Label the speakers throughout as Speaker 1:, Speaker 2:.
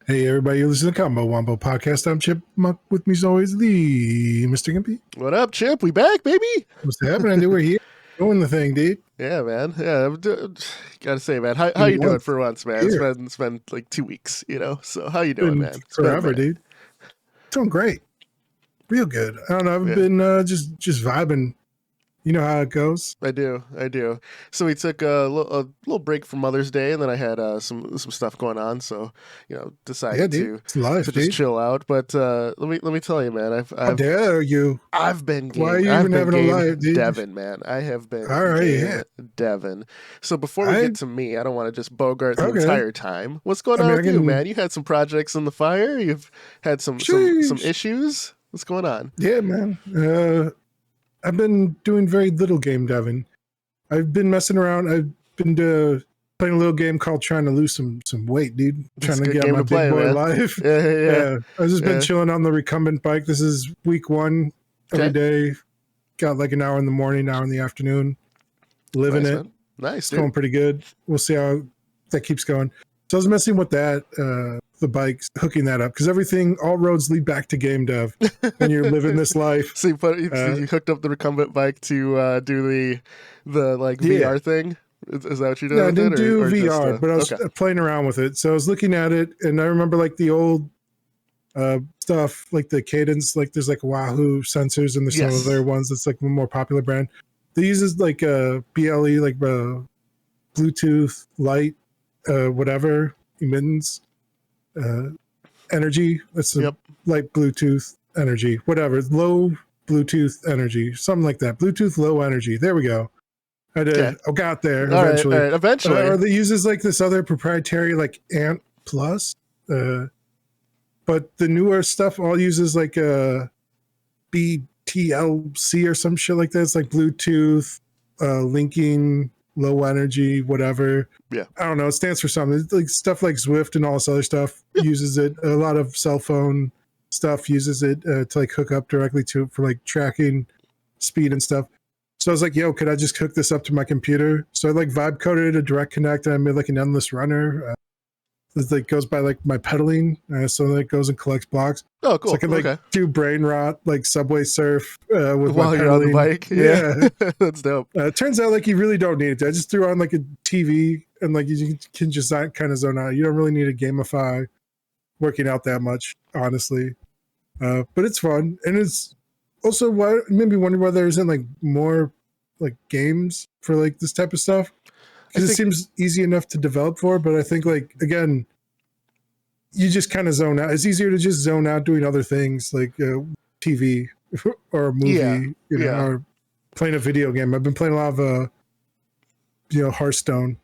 Speaker 1: Hey everybody, you listen to the Combo Wombo podcast. I'm Chip. With me as always, the Mr. Gimpy.
Speaker 2: What up, Chip? We back, baby?
Speaker 1: What's happening, dude? We're here doing the thing, dude.
Speaker 2: Yeah, man. Yeah, gotta say, man. How you doing for once, man?
Speaker 1: Here.
Speaker 2: It's been like 2 weeks, you know. So how you doing, man? It's
Speaker 1: Forever, dude. Doing great, real good. I don't know. I've been just vibing. You know how it goes.
Speaker 2: I do. So we took a little break from Mother's Day, and then I had some stuff going on, so decided to just chill out. But let me tell you, man.
Speaker 1: How dare you?
Speaker 2: I've been game.
Speaker 1: Why are you even having a life, dude?
Speaker 2: Devin, man. I have been Devin. So before we get to me, I don't want to just bogart the entire time. What's going on with you, man? You had some projects in the fire. You've had some issues. What's going on?
Speaker 1: Yeah, man. I've been doing very little game deving. I've been messing around. I've been playing a little game called trying to lose some weight, dude. Trying to get on my big boy life. Yeah. I've just been chilling on the recumbent bike. This is week 1 every day. Got like an hour in the morning, hour in the afternoon. Living it. Man.
Speaker 2: Nice.
Speaker 1: It's going pretty good. We'll see how that keeps going. So I was messing with that, the bikes, hooking that up, because all roads lead back to game dev when you're living this life.
Speaker 2: So you hooked up the recumbent bike to do the like VR thing? Is that what you're doing?
Speaker 1: No, I didn't do VR, but I was playing around with it. So I was looking at it, and I remember like the old stuff, like the Cadence, like there's like Wahoo sensors, and there's some other ones that's like a more popular brand. They use like BLE, like Bluetooth light, whatever emittance energy. That's like Bluetooth energy, whatever, low Bluetooth energy, something like that. Bluetooth low energy. There we go. I got there eventually.
Speaker 2: All right, eventually.
Speaker 1: Or they uses like this other proprietary like Ant Plus, but the newer stuff all uses like a BTLC or some shit like that. It's like Bluetooth linking low energy, whatever.
Speaker 2: Yeah.
Speaker 1: I don't know. It stands for something. It's like stuff like Zwift and all this other stuff uses it. A lot of cell phone stuff uses it to like hook up directly to it for like tracking speed and stuff. So I was like, yo, could I just hook this up to my computer? So I like vibe coded a direct connect, and I made like an endless runner. It like goes by like my pedaling, so it goes and collects blocks.
Speaker 2: Oh, cool.
Speaker 1: So I can like do brain rot, like subway surf with
Speaker 2: while you're on the bike. Yeah. That's dope.
Speaker 1: It turns out like you really don't need it. I just threw on like a TV, and like you can just kind of zone out. You don't really need to gamify working out that much, honestly. But it's fun, and it's also why maybe wonder why there isn't like more like games for like this type of stuff. Because it seems easy enough to develop for, but I think like again, you just kind of zone out. It's easier to just zone out doing other things like TV or a movie, or playing a video game. I've been playing a lot of Hearthstone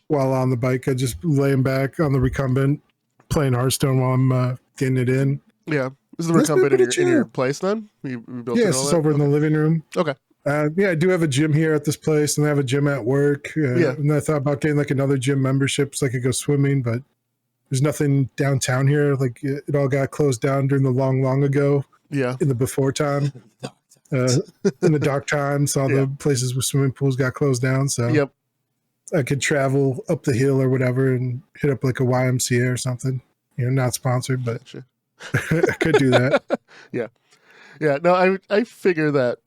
Speaker 1: while on the bike. I just laying back on the recumbent playing Hearthstone while I'm getting it in.
Speaker 2: Yeah, is the recumbent in your place then? You built
Speaker 1: it's just over in the living room.
Speaker 2: Okay.
Speaker 1: I do have a gym here at this place, and I have a gym at work. And I thought about getting like another gym membership so I could go swimming, but there's nothing downtown here. Like it all got closed down during the long ago.
Speaker 2: Yeah.
Speaker 1: In the before time. In the dark times, all the places with swimming pools got closed down. So I could travel up the hill or whatever and hit up like a YMCA or something. Not sponsored, but I could do that.
Speaker 2: Yeah. No, I figure that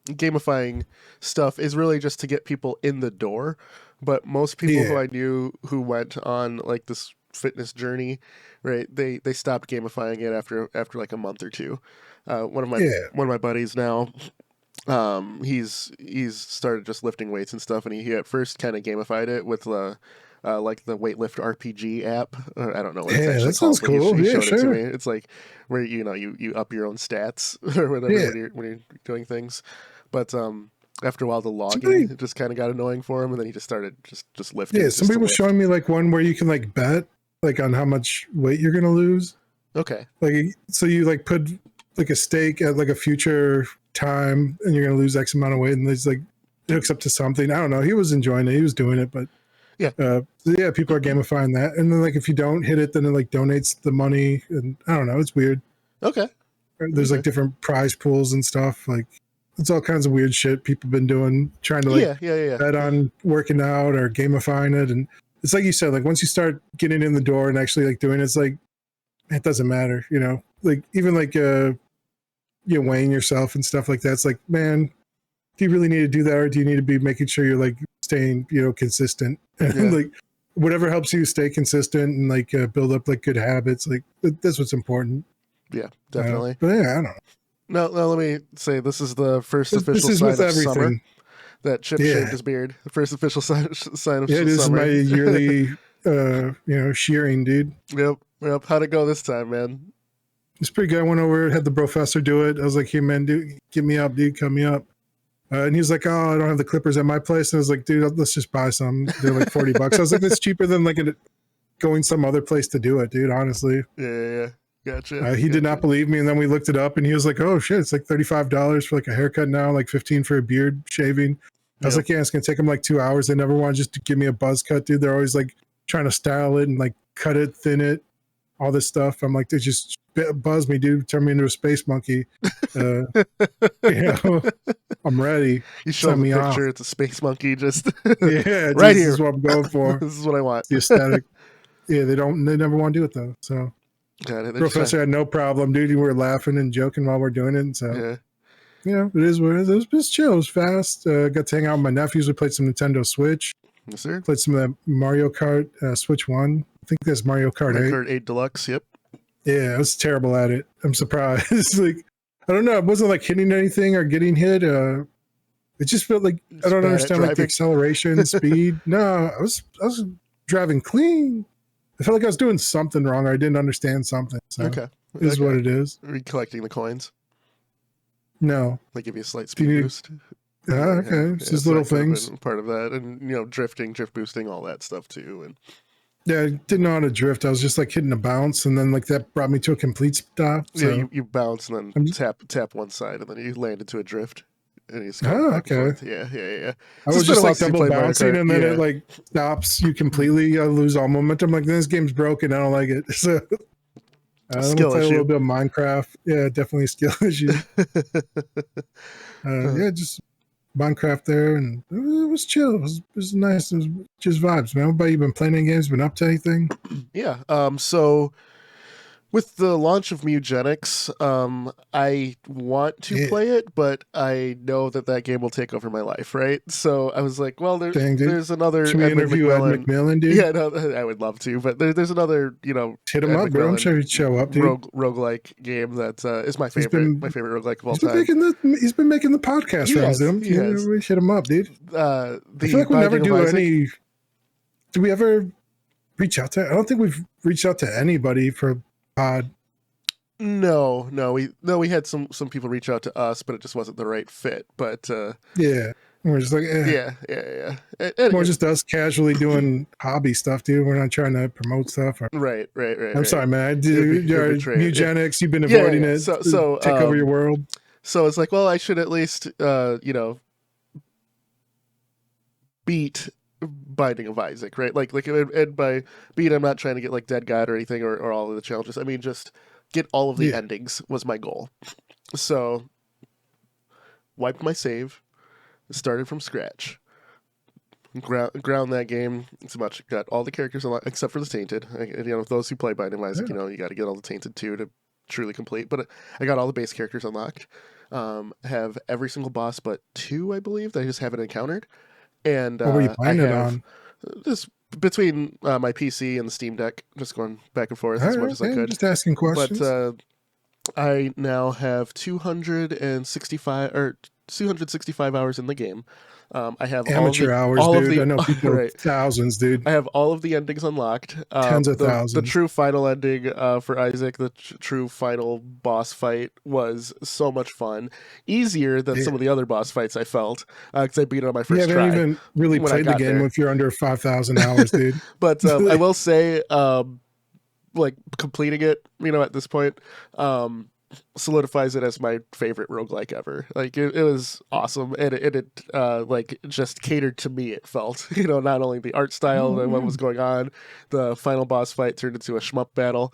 Speaker 2: gamifying stuff is really just to get people in the door, but most people who I knew who went on like this fitness journey, right, they stopped gamifying it after like a month or two. One of my buddies now, he's started just lifting weights and stuff, and he at first kind of gamified it with like the Weightlift RPG app. I don't know what it's actually
Speaker 1: that sounds
Speaker 2: called,
Speaker 1: cool.
Speaker 2: He showed it to me. It's like where you up your own stats or whatever when you're doing things. But after a while, the logging just kind of got annoying for him, and then he just started just lifting.
Speaker 1: Yeah, somebody was showing me like one where you can like bet like on how much weight you're gonna lose.
Speaker 2: Okay.
Speaker 1: Like so you like put like a stake at like a future time, and you're gonna lose X amount of weight, and it's like it hooks up to something. I don't know. He was enjoying it. He was doing it, but people are gamifying that, and then like if you don't hit it, then it like donates the money, and I don't know. It's weird.
Speaker 2: Okay.
Speaker 1: There's like different prize pools and stuff. Like it's all kinds of weird shit people been doing, trying to like bet on working out or gamifying it. And it's like you said, like once you start getting in the door and actually like doing it, it's like it doesn't matter, you know. Like even like weighing yourself and stuff like that. It's like, man, do you really need to do that, or do you need to be making sure you're like staying, consistent and like whatever helps you stay consistent and like build up like good habits, like that's what's important.
Speaker 2: Yeah, definitely.
Speaker 1: But yeah, I don't know.
Speaker 2: No, let me say this is the first official sign of summer that Chip shaved his beard. The first official sign of summer.
Speaker 1: Yeah, this is my yearly, shearing, dude.
Speaker 2: Yep. How'd it go this time, man?
Speaker 1: It's pretty good. I went over, had the professor do it. I was like, hey, man, dude, get me up, dude, cut me up. And he was like, oh, I don't have the clippers at my place. And I was like, dude, let's just buy some. They're like $40. I was like, that's cheaper than like going some other place to do it, dude, honestly.
Speaker 2: Yeah. Gotcha.
Speaker 1: He did not believe me. And then we looked it up and he was like, oh, shit, it's like $35 for like a haircut now, like $15 for a beard shaving. I was like, yeah, it's going to take them like 2 hours. They never want just to give me a buzz cut, dude. They're always like trying to style it and like cut it, thin it, all this stuff. I'm like, they just buzz me, dude. Turn me into a space monkey. I'm ready.
Speaker 2: You show me a picture. It's a space monkey. Just
Speaker 1: right
Speaker 2: here.
Speaker 1: This is what I'm going for.
Speaker 2: This is what I want.
Speaker 1: The aesthetic. Yeah, they never want to do it though. So Professor had no problem, dude. We were laughing and joking while we're doing it. So it is what it is. It was chill. It was fast. Got to hang out with my nephews. We played some Nintendo Switch.
Speaker 2: Yes, sir.
Speaker 1: Played some of that Mario Kart Switch 1. I think that's Mario Kart 8.
Speaker 2: Mario Kart 8 Deluxe, yep.
Speaker 1: Yeah, I was terrible at it. I'm surprised. Like, I don't know. It wasn't like hitting anything or getting hit. It just felt like I don't understand like the acceleration, speed. No, I was driving clean. I felt like I was doing something wrong. Or I didn't understand something. So it is what it is.
Speaker 2: Are you collecting the coins?
Speaker 1: No.
Speaker 2: They give you a slight speed boost.
Speaker 1: Okay. It's just little things.
Speaker 2: Part of that. And, drift boosting, all that stuff too. And
Speaker 1: yeah, I didn't know how to drift. I was just like hitting a bounce, and then like that brought me to a complete stop. So.
Speaker 2: Yeah, you bounce and then tap one side, and then you land into a drift. And you
Speaker 1: okay.
Speaker 2: Yeah.
Speaker 1: I was just like double bouncing, and then it like stops you completely. I lose all momentum. Like this game's broken. I don't like it. So
Speaker 2: skill
Speaker 1: play
Speaker 2: issue.
Speaker 1: A little bit of Minecraft. Yeah, definitely a skill issue. Just Minecraft there, and it was chill. It was nice. It was just vibes, man. What about you? Been playing any games? Been up to anything?
Speaker 2: Yeah. So with the launch of Mugenics, I want to play it, but I know that game will take over my life, right? So I was like, well, there's another.
Speaker 1: Should we interview Ed McMillan, dude?
Speaker 2: Yeah, no, I would love to, but there's another,
Speaker 1: hit him up, bro. I'm sure he'd show up, dude.
Speaker 2: Roguelike game that is my favorite roguelike of all time.
Speaker 1: He's been making the podcast rounds. We hit him up, dude. I feel like we never do any. Do we ever reach out to? I don't think we've reached out to anybody for pod.
Speaker 2: No, we had some people reach out to us, but it just wasn't the right fit. But
Speaker 1: we're just like more just us casually doing hobby stuff, dude. We're not trying to promote stuff.
Speaker 2: Right.
Speaker 1: I'm sorry, man. I do Eugenics. You've been avoiding it. So take over your world.
Speaker 2: So it's like, well, I should at least beat Binding of Isaac, right? Like, and by beat, I'm not trying to get like Dead God or anything or all of the challenges. I mean, just get all of the endings was my goal. So, wiped my save, started from scratch, ground that game so much. Got all the characters unlocked except for the Tainted. Those who play Binding of Isaac, you got to get all the Tainted too to truly complete. But I got all the base characters unlocked. Have every single boss but 2, I believe, that I just haven't encountered. And
Speaker 1: what were you playing it on?
Speaker 2: Just between my PC and the Steam Deck, just going back and forth as much as I could.
Speaker 1: Just asking questions.
Speaker 2: But I now have 265 hours in the game. I have
Speaker 1: amateur hours, dude. I know people thousands, dude.
Speaker 2: I have all of the endings unlocked.
Speaker 1: Tens of thousands.
Speaker 2: The true final ending for Isaac, the true final boss fight was so much fun. Easier than some of the other boss fights I felt, because I beat it on my first try.
Speaker 1: You haven't even really played the game if you're under 5,000 hours, dude.
Speaker 2: But I will say, like completing it, at this point, solidifies it as my favorite roguelike ever. Like it was awesome, and it like just catered to me. It felt, not only the art style and what was going on, the final boss fight turned into a shmup battle.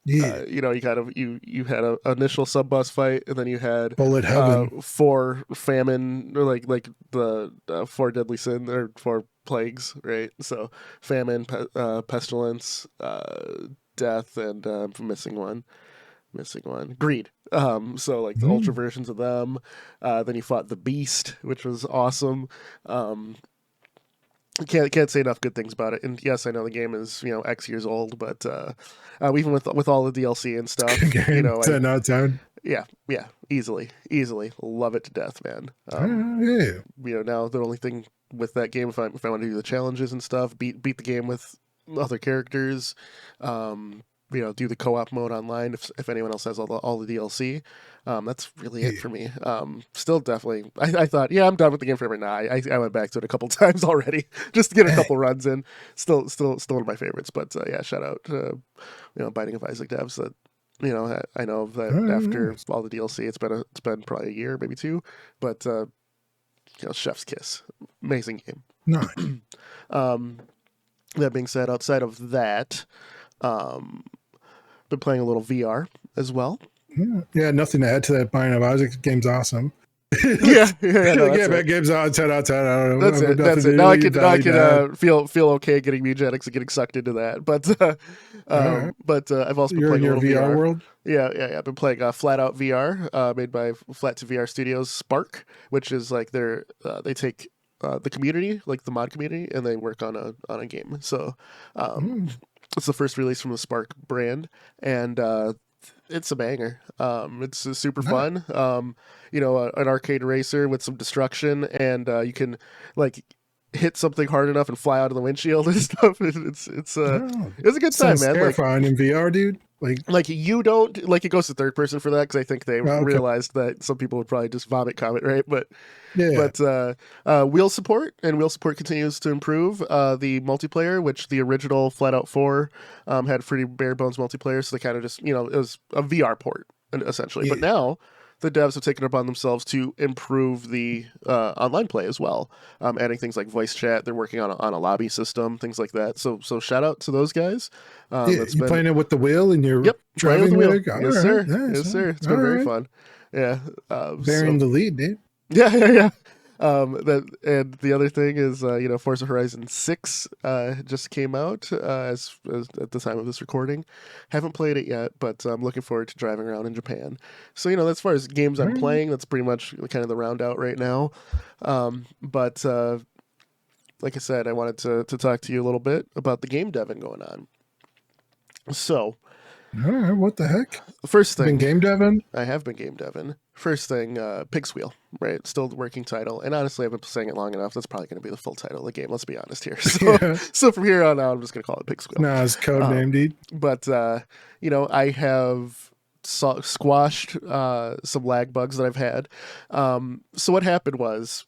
Speaker 1: Yeah.
Speaker 2: You had an initial sub boss fight, and then you had
Speaker 1: Bullet heaven.
Speaker 2: four famine, or like the four deadly sin, or four plagues, right? So famine, pestilence, death, and I'm missing one. Greed. So like the ultra versions of them. Then you fought the beast, which was awesome. Can't say enough good things about it. And yes, I know the game is X years old, but even with all the DLC and stuff,
Speaker 1: Good game. 10 out of 10.
Speaker 2: yeah, easily love it to death, man.
Speaker 1: Yeah.
Speaker 2: Now the only thing with that game, if I want to do the challenges and stuff, beat the game with other characters, do the co-op mode online if anyone else has all the DLC. That's really it for me. Still definitely, I thought, I'm done with the game forever. Nah, I went back to it a couple times already just to get a couple runs in. Still one of my favorites. But shout out to Binding of Isaac devs that I know that after all the DLC, it's been probably a year, maybe two, but chef's kiss, amazing game.
Speaker 1: Nice.
Speaker 2: That being said, outside of that, been playing a little VR as well.
Speaker 1: Yeah, nothing to add to that. Binding of Isaac game's awesome.
Speaker 2: That
Speaker 1: game's on 10 out of 10. I don't know.
Speaker 2: That's it. Now I can feel okay getting Mugenics and getting sucked into that. But I've also been playing
Speaker 1: in
Speaker 2: a little
Speaker 1: your VR
Speaker 2: VR.
Speaker 1: world.
Speaker 2: Yeah. I've been playing Flat Out VR, made by Flat to VR Studios Spark, which is like they take the community, like the mod community, and they work on a game. So it's the first release from the Spark brand, and it's a banger. It's super fun. An arcade racer with some destruction, and you can like hit something hard enough and fly out of the windshield and stuff. It's a good time, man.
Speaker 1: Terrifying in VR, dude.
Speaker 2: Like you don't like it goes to third person for that because I think they realized that some people would probably just vomit comment, right? But wheel support continues to improve. The multiplayer, which the original Flat Out 4 had pretty bare bones multiplayer, so they kind of just it was a VR port essentially. But now the devs have taken it upon themselves to improve the online play as well, adding things like voice chat. They're working on a lobby system, things like that. So shout out to those guys.
Speaker 1: You playing it with the wheel and you're
Speaker 2: with
Speaker 1: driving
Speaker 2: the wheel.
Speaker 1: rig?
Speaker 2: Yes, sir. Yes, sir. It's been very fun. Yeah.
Speaker 1: Bearing the lead, dude.
Speaker 2: Yeah. And the other thing is, Forza Horizon 6 just came out as at the time of this recording. Haven't played it yet, but I'm looking forward to driving around in Japan. So, as far as games I'm playing, that's pretty much kind of the round out right now. But like I said, I wanted to talk to you a little bit about the game deving going on. So,
Speaker 1: all right, what the heck?
Speaker 2: The first thing,
Speaker 1: been game deving?
Speaker 2: I have been game deving. First thing, Pig's Wheel, right? Still the working title. And honestly, I've been saying it long enough. That's probably going to be the full title of the game. Let's be honest here. So from here on out, I'm just going to call it Pig's Wheel.
Speaker 1: Nah, it's code name, dude.
Speaker 2: But, I have squashed some lag bugs that I've had. So what happened was,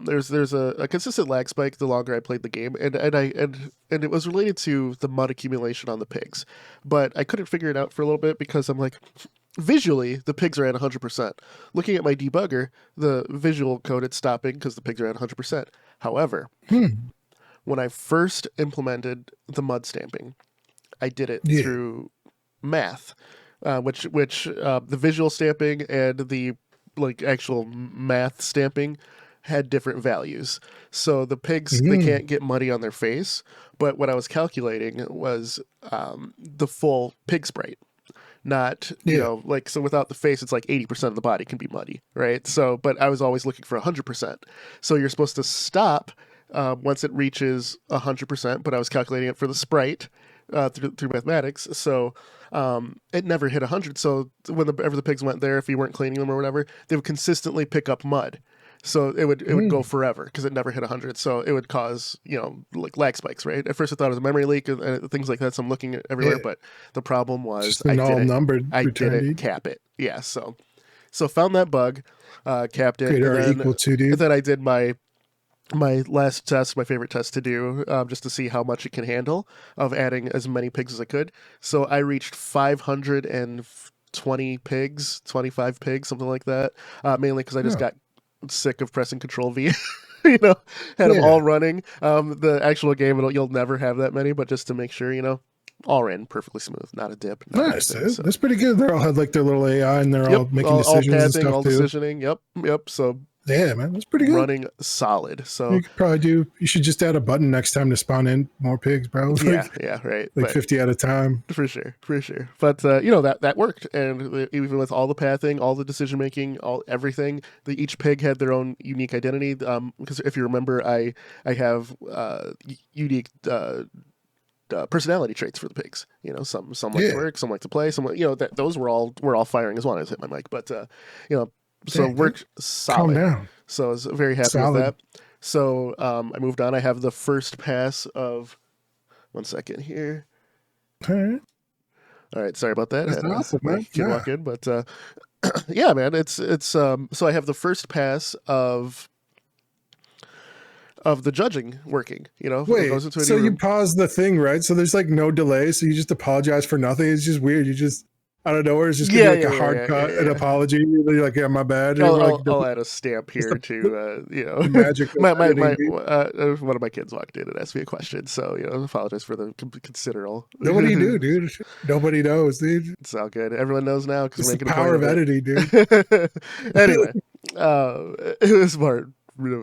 Speaker 2: there's a consistent lag spike the longer I played the game, and it was related to the mud accumulation on the pigs, but I couldn't figure it out for a little bit because I'm like, visually the pigs are at 100%. Looking at my debugger, the visual code it's stopping because the pigs are at 100%. However, when I first implemented the mud stamping, I did it through math, which the visual stamping and the actual math stamping had different values. So the pigs, they can't get muddy on their face, but what I was calculating was the full pig sprite. Not, so without the face, it's like 80% of the body can be muddy, right? So, but I was always looking for 100%. So you're supposed to stop once it reaches 100%, but I was calculating it for the sprite through mathematics. So it never hit 100. So whenever the pigs went there, if you weren't cleaning them or whatever, they would consistently pick up mud. So it would go forever because it never hit 100. So it would cause, lag spikes, right? At first I thought it was a memory leak and things like that. So I'm looking at everywhere, but the problem was I didn't cap it. Yeah. So found that bug, capped it. And then I did my last test, my favorite test to do, just to see how much it can handle of adding as many pigs as I could. So I reached 512 20 pigs, 25 pigs, something like that. Mainly because I just got sick of pressing Control V. you know, had them all running. The actual game, you'll never have that many, but just to make sure, all ran perfectly smooth, not a dip.
Speaker 1: Nice. That's pretty good. They all had like their little AI and they're all making decisions
Speaker 2: all pathing,
Speaker 1: and stuff
Speaker 2: all
Speaker 1: too.
Speaker 2: decisioning. Yep. So
Speaker 1: yeah, man, that's pretty good.
Speaker 2: Running solid. So
Speaker 1: you could probably you should just add a button next time to spawn in more pigs, bro.
Speaker 2: Yeah, right.
Speaker 1: Like 50 at a time.
Speaker 2: For sure. But that worked, and even with all the pathing, all the decision making, everything, each pig had their own unique identity. Because if you remember, I have unique personality traits for the pigs. Some like to work, some like to play, some those were all firing as well. I hit my mic, but so it worked solid.
Speaker 1: Calm down.
Speaker 2: So I was very happy with that. So I moved on. I have the first pass of 1 second here.
Speaker 1: All
Speaker 2: right, sorry about that.
Speaker 1: That's awesome, man.
Speaker 2: Kid walk in, but yeah, man, it's so I have the first pass of the judging working.
Speaker 1: Wait, goes into so you pause the thing, right? So there's like no delay, so you just apologize for nothing. It's just weird. You just out of nowhere, it's just gonna be like a hard cut, an apology. You're like, yeah, my bad.
Speaker 2: I'll add a stamp here to,
Speaker 1: magic.
Speaker 2: one of my kids walked in and asked me a question, so apologize for the considerable.
Speaker 1: Nobody knew, dude. Nobody knows, dude.
Speaker 2: It's all good. Everyone knows now because we're making
Speaker 1: the power of editing, dude.
Speaker 2: Anyway, it was more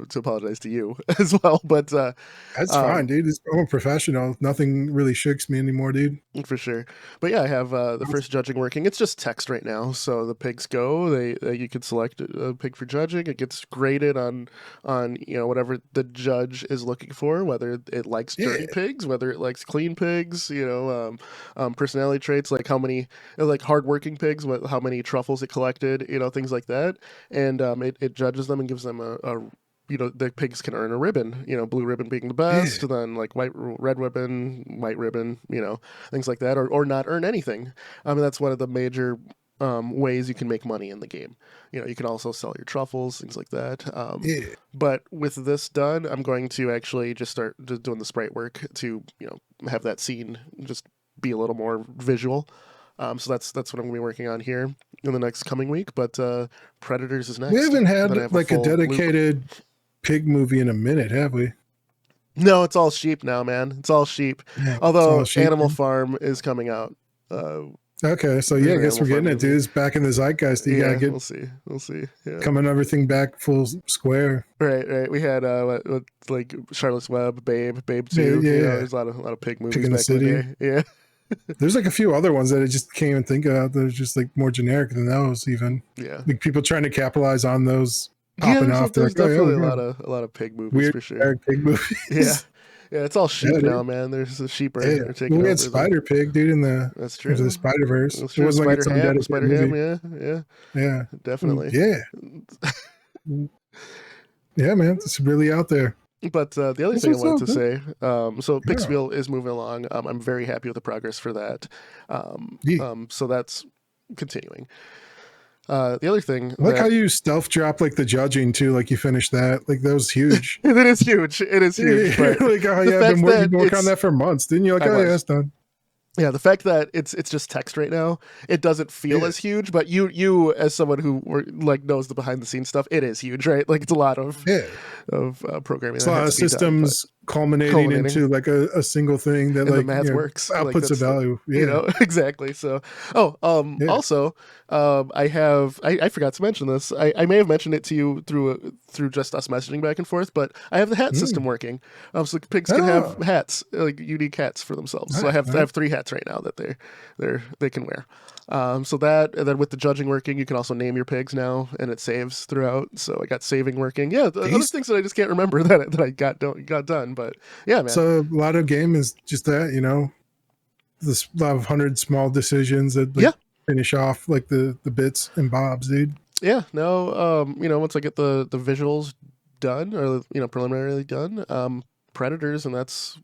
Speaker 2: to apologize to you as well, but
Speaker 1: that's fine, dude. I'm a professional. Nothing really shakes me anymore, dude.
Speaker 2: For sure. But yeah, I have the first judging working. It's just text right now, so the pigs go. You can select a pig for judging. It gets graded on whatever the judge is looking for, whether it likes dirty pigs, whether it likes clean pigs. Personality traits like how many hardworking pigs, how many truffles it collected, things like that, and it judges them and gives them a the pigs can earn a ribbon, blue ribbon being the best, then like red ribbon, white ribbon, things like that, or not earn anything. That's one of the major ways you can make money in the game. You can also sell your truffles, things like that. But with this done, I'm going to actually just start doing the sprite work to, have that scene just be a little more visual. So that's what I'm going to be working on here in the next coming week. But Predators is next.
Speaker 1: We haven't had like a dedicated pig movie in a minute, have we?
Speaker 2: No, it's all sheep now, man. It's all sheep.
Speaker 1: Yeah,
Speaker 2: although Animal Farm is coming out.
Speaker 1: Okay, so I guess we're getting it, dude. It's back in the zeitgeist. You gotta get.
Speaker 2: We'll see. Yeah.
Speaker 1: Coming everything back full square.
Speaker 2: Right. We had like Charlotte's Web, Babe 2.
Speaker 1: Yeah.
Speaker 2: There's a lot of pig movies
Speaker 1: Pig in the
Speaker 2: back
Speaker 1: City.
Speaker 2: in the day. Yeah.
Speaker 1: There's like a few other ones that I just can't even think of. They're just like more generic than those, even.
Speaker 2: Yeah.
Speaker 1: Like people trying to capitalize on those. Popping off.
Speaker 2: There's definitely a lot of pig movies.
Speaker 1: Weird,
Speaker 2: for sure.
Speaker 1: Pig movies.
Speaker 2: Yeah, it's all sheep now, man. There's a sheep are taking
Speaker 1: we had Spider Pig, dude, in the
Speaker 2: that's true.
Speaker 1: The Spider Verse.
Speaker 2: It wasn't like its own dedicated Spider
Speaker 1: movie. Yeah,
Speaker 2: definitely.
Speaker 1: Yeah, yeah, man, it's really out there.
Speaker 2: But the other thing I wanted to say, so Pixville is moving along. I'm very happy with the progress for that. So that's continuing. The other thing,
Speaker 1: I like how you stealth drop like the judging too, like you finished that, like that was huge.
Speaker 2: It is huge. But
Speaker 1: like, I've been working on that for months. Didn't you? Like, it's done.
Speaker 2: Yeah, the fact that it's just text right now, it doesn't feel as huge, but you as someone who knows the behind the scenes stuff, it is huge, right? Like it's a lot of programming.
Speaker 1: It's a lot of systems culminating into like a single thing that
Speaker 2: the math works,
Speaker 1: outputs of value.
Speaker 2: Exactly. So, also, I forgot to mention this. I may have mentioned it to you through just us messaging back and forth, but I have the hat system working. So pigs can have hats, like unique hats for themselves. So I have 3 hats right now that they can wear. So that, and then with the judging working, you can also name your pigs now, and it saves throughout. So I got saving working. Yeah, other things that I just can't remember that I got done. But yeah, man.
Speaker 1: So a lot of game is just that, this lot of 100 small decisions that finish off like the bits and bobs, dude.
Speaker 2: Yeah. No. Once I get the visuals done or preliminarily done, Predators, and that's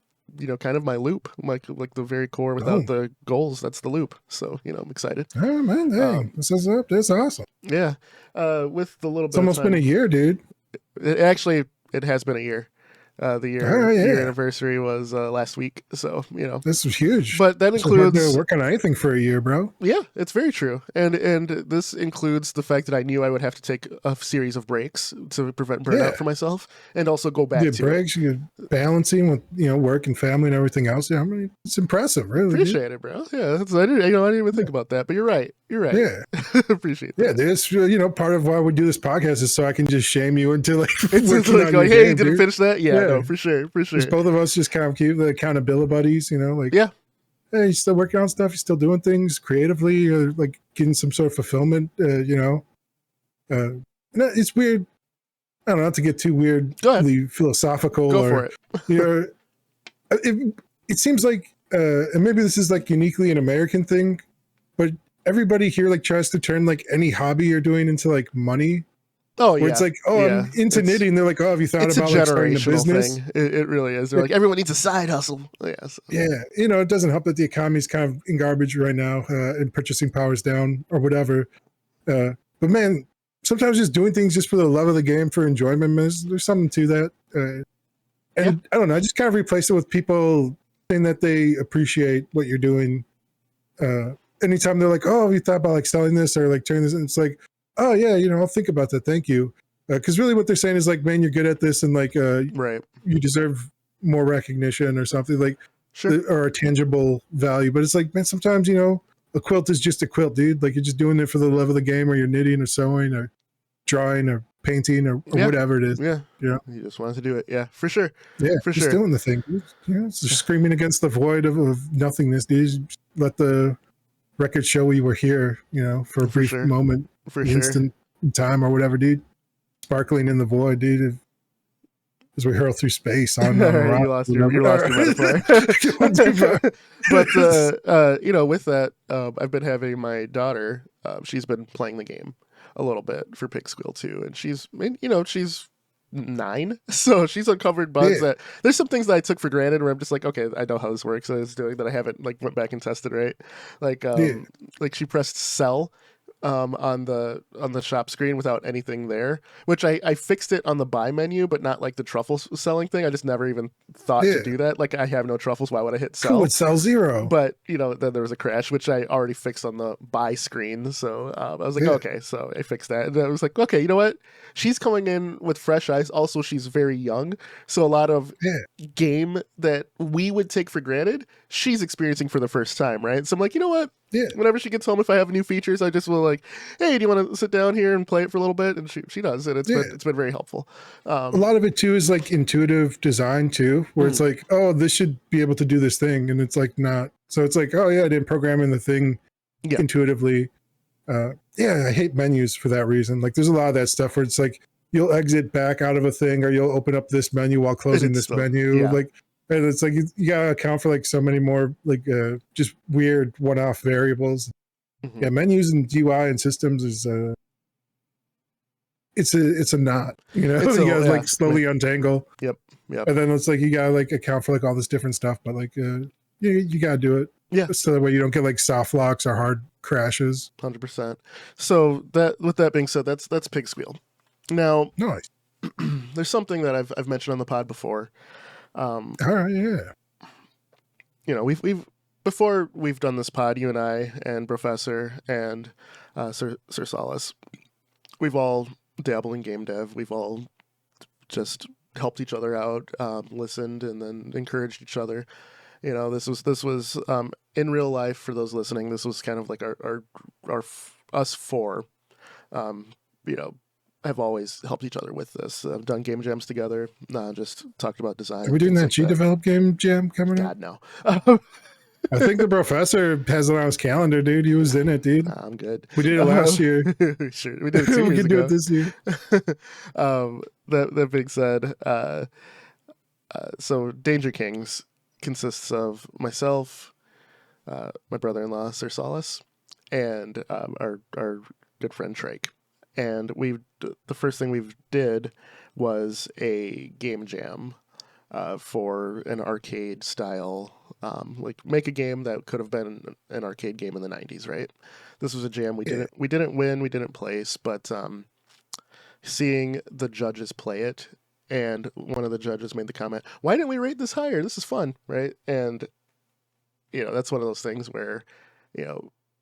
Speaker 2: kind of my loop, like the very core without the goals. That's the loop. So I'm excited.
Speaker 1: Oh man, dang, this is up. That's awesome.
Speaker 2: Yeah. With the little bit,
Speaker 1: it's almost been a year, dude.
Speaker 2: It has been a year. The
Speaker 1: Oh
Speaker 2: year
Speaker 1: yeah,
Speaker 2: anniversary was last week, so
Speaker 1: this was huge.
Speaker 2: But that
Speaker 1: So hard to
Speaker 2: includes,
Speaker 1: work on anything for a year, bro.
Speaker 2: yeah, it's very true, and this includes the fact that I knew I would have to take a series of breaks to prevent
Speaker 1: Yeah,
Speaker 2: burnout for myself, and also go back
Speaker 1: you get
Speaker 2: to it.
Speaker 1: breaks, you get balancing with work and family and everything else. Yeah, I mean, it's impressive, really, dude.
Speaker 2: Appreciate it, bro. Yeah, I didn't even think about that, but you're right. You're right.
Speaker 1: Yeah,
Speaker 2: Appreciate
Speaker 1: yeah.
Speaker 2: that.
Speaker 1: This, part of why we do this podcast is so I can just shame you into like
Speaker 2: It's just
Speaker 1: working
Speaker 2: like
Speaker 1: on your
Speaker 2: going, hey,
Speaker 1: game,
Speaker 2: didn't
Speaker 1: dude.
Speaker 2: finish that. Yeah,
Speaker 1: Yeah,
Speaker 2: no, for sure, for sure.
Speaker 1: just both of us just kind of keep the accountability buddies. Like,
Speaker 2: Yeah,
Speaker 1: hey, you still working on stuff? You still doing things creatively, or like getting some sort of fulfillment? And it's weird. I don't know, not to get too
Speaker 2: go ahead,
Speaker 1: weirdly philosophical,
Speaker 2: go for
Speaker 1: or
Speaker 2: it.
Speaker 1: you know, it seems like, and maybe this is like uniquely an American thing, but everybody here like tries to turn like any hobby you're doing into like money.
Speaker 2: Oh
Speaker 1: Where it's
Speaker 2: yeah,
Speaker 1: like, oh,
Speaker 2: yeah.
Speaker 1: I'm into knitting. They're like, oh, have you thought
Speaker 2: It's a
Speaker 1: about like starting a
Speaker 2: generational
Speaker 1: business?
Speaker 2: thing. It really is. They're like, everyone needs a side hustle. Yes.
Speaker 1: Yeah, it doesn't help that the economy's kind of in garbage right now, and purchasing power's down or whatever. But man, sometimes just doing things just for the love of the game, for enjoyment, there's something to that.
Speaker 2: Yeah.
Speaker 1: And I don't know, I just kind of replace it with people saying that they appreciate what you're doing. Anytime they're like, oh, have you thought about like selling this or like turning this? And it's like, oh yeah, I'll think about that. Thank you. Because really what they're saying is like, man, you're good at this, and like,
Speaker 2: Right.
Speaker 1: you deserve more recognition or something, like,
Speaker 2: Sure.
Speaker 1: or a tangible value. But it's like, man, sometimes, a quilt is just a quilt, dude. Like, you're just doing it for the love of the game, or you're knitting or sewing or drawing or painting or
Speaker 2: Yeah.
Speaker 1: whatever it is.
Speaker 2: Yeah.
Speaker 1: You know?
Speaker 2: You just wanted to do it. Yeah, for sure.
Speaker 1: Yeah,
Speaker 2: For
Speaker 1: just
Speaker 2: sure.
Speaker 1: doing the thing. It's just screaming against the void of nothingness, dude. Just let the record show we were here, for a
Speaker 2: For
Speaker 1: brief
Speaker 2: sure.
Speaker 1: moment,
Speaker 2: For
Speaker 1: an
Speaker 2: sure.
Speaker 1: instant in time or whatever, dude. Sparkling in the void, dude. As we hurl through space on a rock.
Speaker 2: You lost your metaphor. But with that, I've been having my daughter. She's been playing the game a little bit for Pig Squeal too, and she's 9, so she's uncovered bugs that there's some things that I took for granted where I'm just like, okay, I know how this works, and it's doing that I haven't like went back and tested, right? Like like she pressed sell on the shop screen without anything there, which I fixed it on the buy menu, but not like the truffles selling thing. I just never even thought to do that. Like, I have no truffles, why would I hit sell?
Speaker 1: Cool, it sells 0.
Speaker 2: But then there was a crash, which I already fixed on the buy screen. So I was like, okay, so I fixed that, and I was like, okay, you know what? She's coming in with fresh eyes. Also, she's very young, so a lot of game that we would take for granted, she's experiencing for the first time, right? So I'm like, you know what?
Speaker 1: Yeah.
Speaker 2: Whenever she gets home, if I have new features, I just will like, hey, do you want to sit down here and play it for a little bit? And she does, and it's been very helpful.
Speaker 1: A lot of it too is like intuitive design too, where it's like, oh, this should be able to do this thing, and it's like not. So it's like, oh yeah, I didn't program in the thing intuitively. I hate menus for that reason. Like, there's a lot of that stuff where it's like you'll exit back out of a thing, or you'll open up this menu while closing this menu. Like, and it's like you gotta account for like so many more like just weird one-off variables. Yeah, menus and UI and systems is it's a knot. You gotta like slowly untangle.
Speaker 2: Yep.
Speaker 1: And then it's like you gotta like account for like all this different stuff, but like you gotta do it.
Speaker 2: Yeah.
Speaker 1: So that way you don't get like soft locks or hard crashes.
Speaker 2: 100%. So with that being said, that's Pig Squeal. Now,
Speaker 1: Nice.
Speaker 2: There's something that I've mentioned on the pod before.
Speaker 1: All right, yeah.
Speaker 2: We've before we've done this pod, you and I and Professor and Sir Solace, we've all dabbled in game dev. We've all just helped each other out, listened, and then encouraged each other. This was in real life, for those listening. This was kind of like our us four. Have always helped each other with this. I've done game jams together. Just talked about design.
Speaker 1: Are we doing that G-Develop game jam coming up?
Speaker 2: God, no.
Speaker 1: I think the professor has it on his calendar, dude. He was in it, dude.
Speaker 2: I'm good.
Speaker 1: We did it last year.
Speaker 2: Sure, we did it 2 years
Speaker 1: we can
Speaker 2: ago.
Speaker 1: do it this year.
Speaker 2: That being said, so Danger Kings consists of myself, my brother-in-law Sir Solace, and our good friend Trake. And the first thing we did was a game jam for an arcade style, like make a game that could have been an arcade game in the 90s, right? This was a jam. We didn't win, we didn't place, but seeing the judges play it and one of the judges made the comment, "Why didn't we rate this higher? This is fun, right?" And that's one of those things where,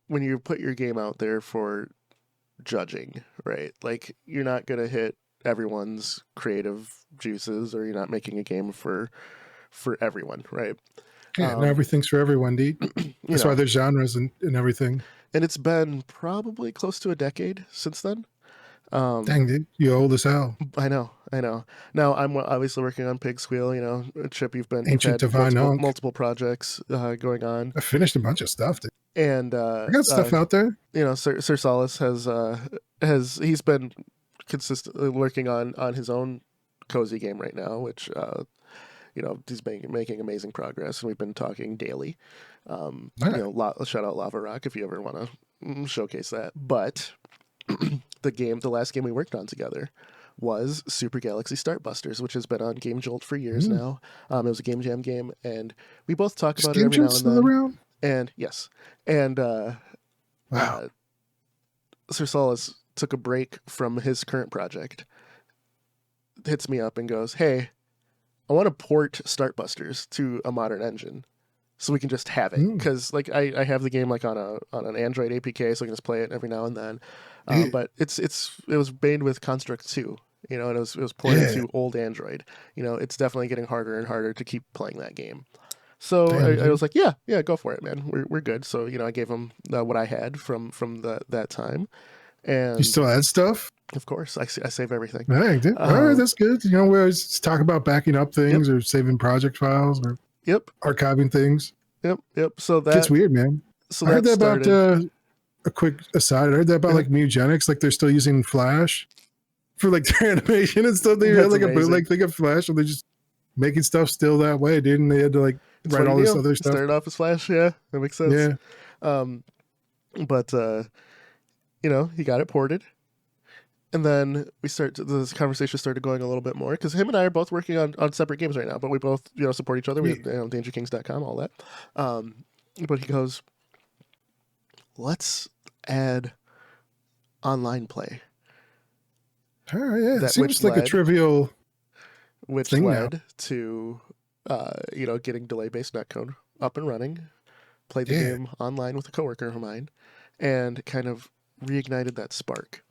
Speaker 2: when you put your game out there for judging, right? Like, you're not gonna hit everyone's creative juices, or you're not making a game for everyone, right?
Speaker 1: Yeah, not everything's for everyone, dude. That's why there's genres and everything.
Speaker 2: And it's been probably close to a decade since then.
Speaker 1: Dang, dude, you old as hell.
Speaker 2: I know. Now I'm obviously working on Pig Squeal. Chip, you've
Speaker 1: Ancient
Speaker 2: had
Speaker 1: Divine
Speaker 2: multiple projects going on.
Speaker 1: I finished a bunch of stuff, dude.
Speaker 2: And
Speaker 1: I got stuff out there.
Speaker 2: Sir Solace he's been consistently working on his own cozy game right now, which he's making amazing progress, and we've been talking daily. Shout out Lava Rock if you ever want to showcase that. But the last game we worked on together was Super Galaxy Startbusters, which has been on Game Jolt for years now. It was a Game Jam game, and we both talk about it every now and then. Around? And yes, and
Speaker 1: wow.
Speaker 2: Sir Solace took a break from his current project, hits me up and goes, "Hey, I want to port Startbusters to a modern engine, so we can just have it, because I have the game on an Android APK, so I can just play it every now and then. But it was made with Construct 2, and it was ported to old Android. It's definitely getting harder and harder to keep playing that game. So I was like, yeah, go for it, man. We're good. So I gave him what I had from that time, and
Speaker 1: you still had stuff.
Speaker 2: Of course, I save everything.
Speaker 1: Dang, dude. All right, that's good. We always talk about backing up things or saving project files or archiving things.
Speaker 2: Yep. So that
Speaker 1: gets weird, man.
Speaker 2: So
Speaker 1: I heard that about a quick aside. I heard that about Mugenics, like they're still using Flash for like their animation and stuff. They had like a bootleg thing of Flash, and they're just making stuff still that way, dude. And they had to write all this other stuff.
Speaker 2: Started off as Flash, yeah, that makes sense.
Speaker 1: Yeah.
Speaker 2: But he got it ported. And then this conversation started going a little bit more, because him and I are both working on separate games right now, but we both, support each other. We have DangerKings.com, all that. But he goes, let's add online play.
Speaker 1: Oh, yeah. It seems like a trivial
Speaker 2: which
Speaker 1: thing
Speaker 2: led
Speaker 1: now.
Speaker 2: To, getting delay-based netcode up and running, played the game online with a coworker of mine, and kind of reignited that spark.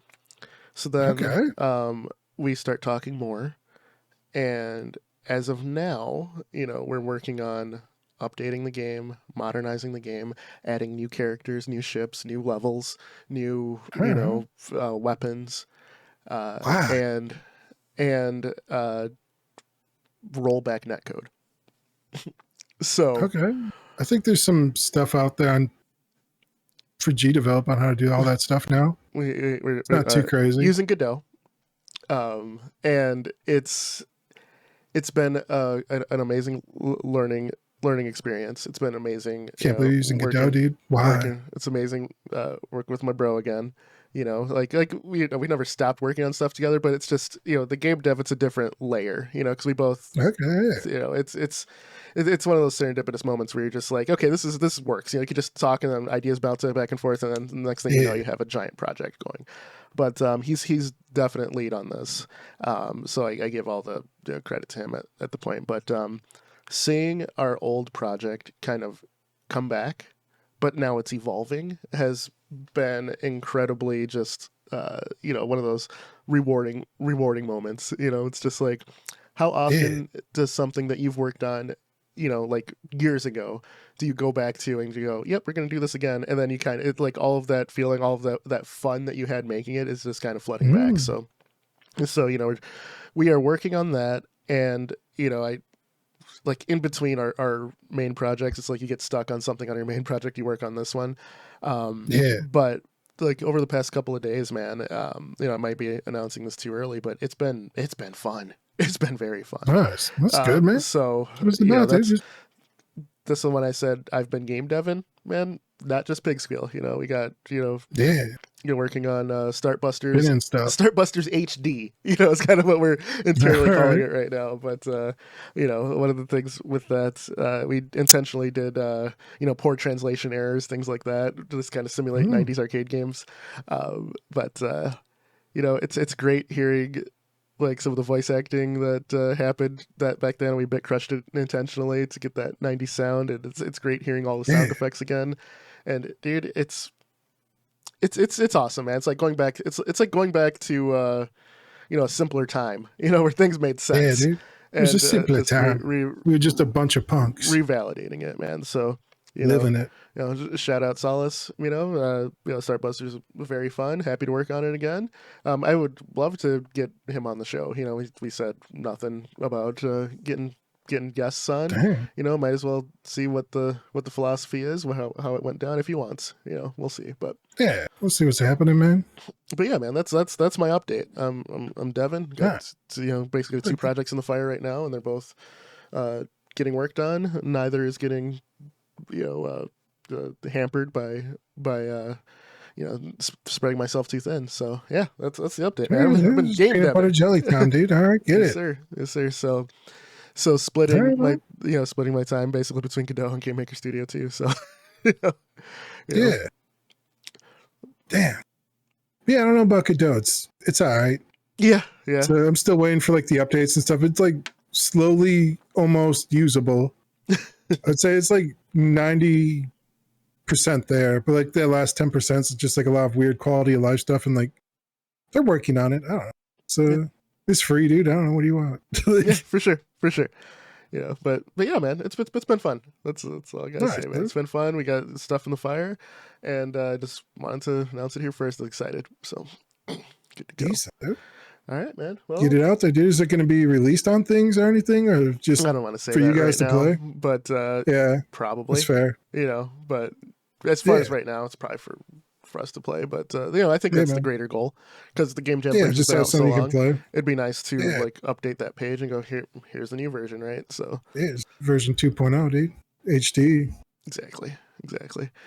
Speaker 2: So then we start talking more, and as of now, we're working on updating the game, modernizing the game, adding new characters, new ships, new levels, new weapons, and rollback netcode. So
Speaker 1: I think there's some stuff out there for GDevelop on how to do all that stuff now.
Speaker 2: We're
Speaker 1: not too crazy.
Speaker 2: Using Godot, and it's been an amazing learning experience. It's been amazing.
Speaker 1: Can't believe using Godot, dude. Why?
Speaker 2: It's amazing. Work with my bro again. We never stopped working on stuff together, but it's just the game dev. It's a different layer. Because we both. It's one of those serendipitous moments where you're just like, okay, this works. You can just talk and then ideas bounce back and forth, and then the next thing you know, you have a giant project going. But he's definite lead on this. So I give all the credit to him at the point. But seeing our old project kind of come back, but now it's evolving, has been incredibly just one of those rewarding moments. It's just like, how often does something that you've worked on like years ago, do you go back to and you go, yep, we're going to do this again. And then you kind of, like all of that feeling, all of that fun that you had making it is just kind of flooding back. So, we are working on that. And, I like in between our main projects, it's like you get stuck on something on your main project, you work on this one. But like over the past couple of days, man, I might be announcing this too early, but it's been fun. It's been very fun.
Speaker 1: Nice. That's good, man.
Speaker 2: So, this one, when I said I've been game deving, man, not just Pig Squeal. We got, you're working on Startbusters. Startbusters HD. It's kind of what we're internally calling it right now. But, one of the things with that, we intentionally did, poor translation errors, things like that, to just kind of simulate 90s arcade games. But it's great hearing like some of the voice acting that happened that back then. We bit crushed it intentionally to get that 90s sound, and it's great hearing all the sound effects again. And dude, it's awesome, man. It's like going back. It's like going back to a simpler time, where things made sense.
Speaker 1: Yeah, dude. It was a simpler time. We were just a bunch of punks.
Speaker 2: Revalidating it, man. So,
Speaker 1: living it.
Speaker 2: Shout out Solace, Startbusters was very fun. Happy to work on it again. I would love to get him on the show. We said nothing about getting guests on.
Speaker 1: Damn.
Speaker 2: Might as well see what the philosophy is, how it went down if he wants. We'll see. But
Speaker 1: yeah, we'll see what's happening, man.
Speaker 2: But yeah, man, that's my update. I'm Devin. Got, basically 2 projects in the fire right now, and they're both getting worked on. Neither is getting hampered by spreading myself too thin. So yeah, that's the update, man. I've been game
Speaker 1: peanut butter jelly time, dude. All right, get
Speaker 2: yes,
Speaker 1: it,
Speaker 2: sir. Yes, sir. So splitting my time basically between Godot and Game Maker Studio 2. So
Speaker 1: yeah. Damn. Yeah, I don't know about Godot. It's all right.
Speaker 2: Yeah.
Speaker 1: So I'm still waiting for like the updates and stuff. It's like slowly almost usable. I'd say it's like 90% there, but like the last 10% is just like a lot of weird quality of life stuff, and like they're working on it. I don't know. So it's free, dude. I don't know. What do you want?
Speaker 2: Yeah, for sure. But yeah, man, it's been fun. That's all I gotta say, man. It's been fun. We got stuff in the fire, and I just wanted to announce it here first. I'm excited. So good to go.
Speaker 1: Decent, dude.
Speaker 2: All right, man. Well,
Speaker 1: get it out there, dude. Is it going to be released on things or anything, or just
Speaker 2: I don't want to say
Speaker 1: for you guys
Speaker 2: right
Speaker 1: to play?
Speaker 2: But
Speaker 1: yeah,
Speaker 2: probably.
Speaker 1: That's fair.
Speaker 2: But as far as right now, it's probably for us to play. But I think that's the greater goal, because the game jam
Speaker 1: just have something you can play.
Speaker 2: It'd be nice to like update that page and go here's the new version, right? So
Speaker 1: it's version 2.0, dude. HD.
Speaker 2: Exactly.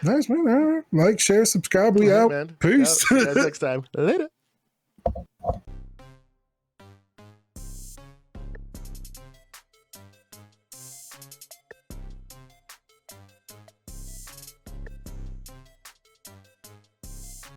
Speaker 1: Nice, man. All right. Like, share, subscribe. We out.
Speaker 2: Man.
Speaker 1: Peace.
Speaker 2: See you guys next time. Later.